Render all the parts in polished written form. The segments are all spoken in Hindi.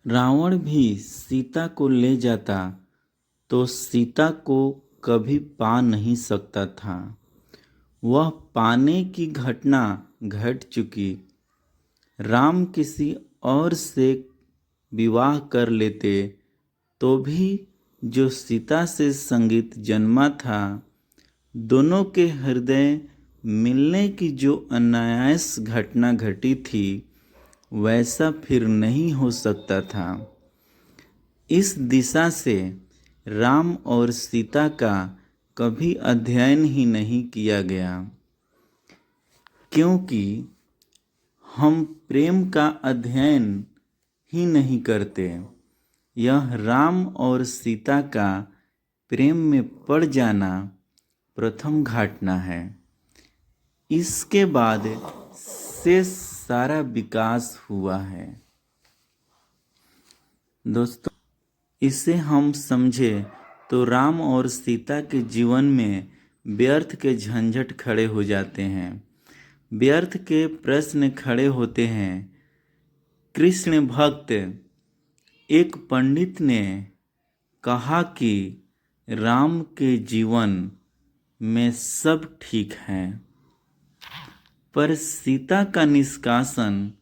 रावण भी सीता को ले जाता तो सीता को कभी पा नहीं सकता था। वह पाने की घटना घट चुकी। राम किसी और से विवाह कर लेते तो भी जो सीता से संगीत जन्मा था, दोनों के हृदय मिलने की जो अनायास घटना घटी थी, वैसा फिर नहीं हो सकता था। इस दिशा से राम और सीता का कभी अध्ययन ही नहीं किया गया, क्योंकि हम प्रेम का अध्ययन ही नहीं करते। यह राम और सीता का प्रेम में पड़ जाना प्रथम घटना है। इसके बाद से सारा विकास हुआ है। दोस्तों, इसे हम समझे तो राम और सीता के जीवन में व्यर्थ के झंझट खड़े हो जाते हैं, व्यर्थ के प्रश्न खड़े होते हैं। कृष्ण भक्त एक पंडित ने कहा कि राम के जीवन में सब ठीक है, पर सीता का निष्कासन,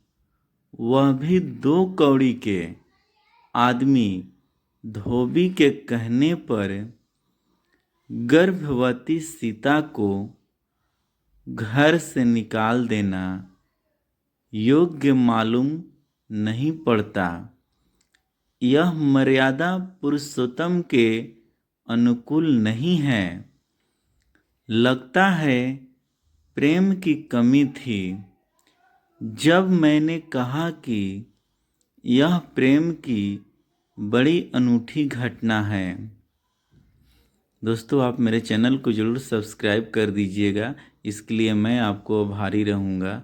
वह भी 2 कौड़ी के आदमी धोबी के कहने पर, गर्भवती सीता को घर से निकाल देना योग्य मालूम नहीं पड़ता। यह मर्यादा पुरुषोत्तम के अनुकूल नहीं है। लगता है प्रेम की कमी थी। जब मैंने कहा कि यह प्रेम की बड़ी अनूठी घटना है। दोस्तों, आप मेरे चैनल को ज़रूर सब्सक्राइब कर दीजिएगा, इसके लिए मैं आपको आभारी रहूँगा।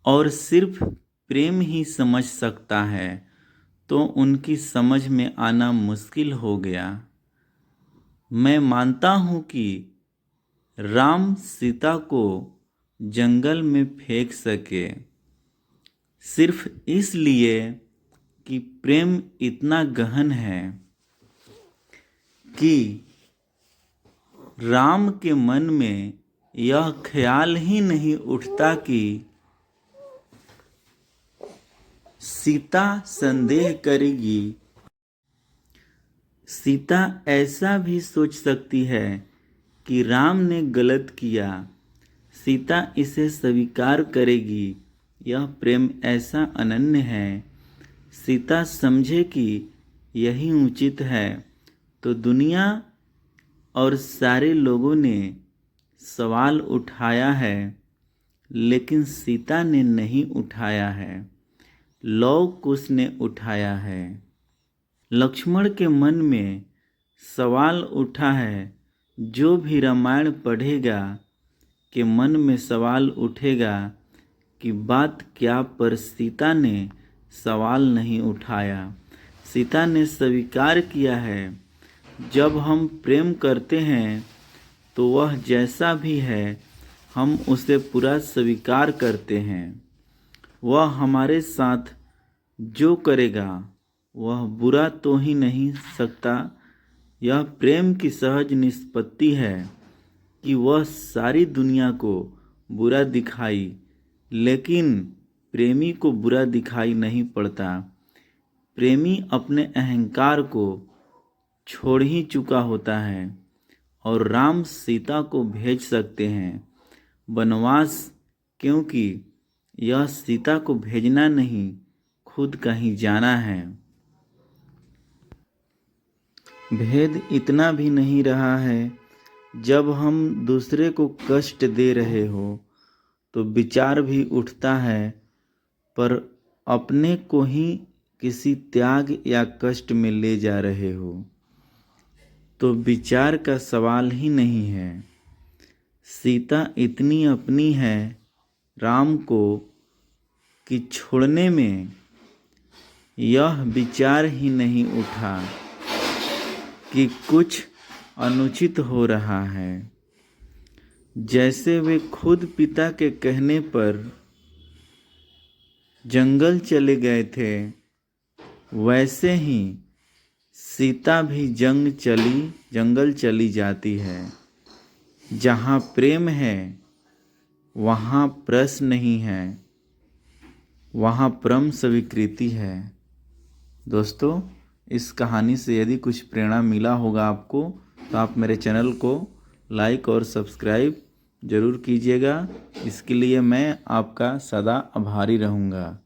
और सिर्फ प्रेम ही समझ सकता है तो उनकी समझ में आना मुश्किल हो गया। मैं मानता हूँ कि राम सीता को जंगल में फेंक सके, सिर्फ इसलिए कि प्रेम इतना गहन है कि राम के मन में यह ख्याल ही नहीं उठता कि सीता संदेह करेगी। सीता ऐसा भी सोच सकती है कि राम ने गलत किया, सीता इसे स्वीकार करेगी। यह प्रेम ऐसा अनन्य है। सीता समझे कि यही उचित है, तो दुनिया और सारे लोगों ने सवाल उठाया है, लेकिन सीता ने नहीं उठाया है। लौह कुश ने उठाया है। लक्ष्मण के मन में सवाल उठा है। जो भी रामायण पढ़ेगा के मन में सवाल उठेगा कि बात क्या, पर सीता ने सवाल नहीं उठाया। सीता ने स्वीकार किया है। जब हम प्रेम करते हैं तो वह जैसा भी है, हम उसे पूरा स्वीकार करते हैं। वह हमारे साथ जो करेगा वह बुरा तो ही नहीं सकता। यह प्रेम की सहज निष्पत्ति है कि वह सारी दुनिया को बुरा दिखाई, लेकिन प्रेमी को बुरा दिखाई नहीं पड़ता। प्रेमी अपने अहंकार को छोड़ ही चुका होता है और राम सीता को भेज सकते हैं वनवास, क्योंकि यह सीता को भेजना नहीं, खुद कहीं जाना है। भेद इतना भी नहीं रहा है। जब हम दूसरे को कष्ट दे रहे हो तो विचार भी उठता है, पर अपने को ही किसी त्याग या कष्ट में ले जा रहे हो तो विचार का सवाल ही नहीं है। सीता इतनी अपनी है राम को कि छोड़ने में यह विचार ही नहीं उठा कि कुछ अनुचित हो रहा है। जैसे वे खुद पिता के कहने पर जंगल चले गए थे, वैसे ही सीता भी जंगल चली जाती है। जहाँ प्रेम है वहाँ प्रश्न नहीं है, वहाँ परम स्वीकृति है। दोस्तों, इस कहानी से यदि कुछ प्रेरणा मिला होगा आपको तो आप मेरे चैनल को लाइक और सब्सक्राइब ज़रूर कीजिएगा। इसके लिए मैं आपका सदा आभारी रहूँगा।